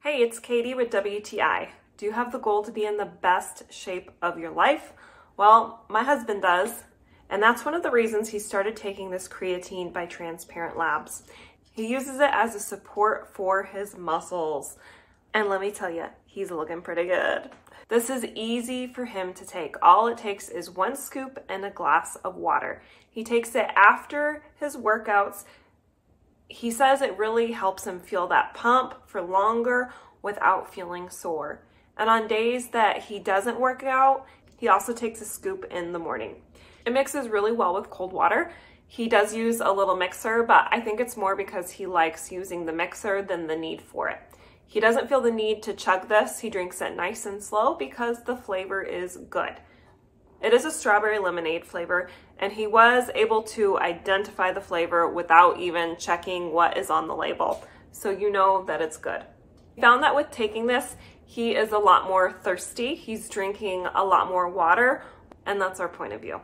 Hey, it's Katie with WTI. Do you have the goal to be in the best shape of your life? Well, my husband does, and that's one of the reasons he started taking this creatine by Transparent Labs. He uses it as a support for his muscles, and let me tell you, he's looking pretty good. This is easy for him to take. All it takes is 1 scoop and a glass of water. He takes it after his workouts. He says it really helps him feel that pump for longer without feeling sore. And on days that he doesn't work out, he also takes a scoop in the morning. It mixes really well with cold water. He does use a little mixer, but I think it's more because he likes using the mixer than the need for it. He doesn't feel the need to chug this. He drinks it nice and slow because the flavor is good. It is a strawberry lemonade flavor, and he was able to identify the flavor without even checking what is on the label, so you know that it's good. He found that with taking this, he is a lot more thirsty. He's drinking a lot more water, and that's our point of view.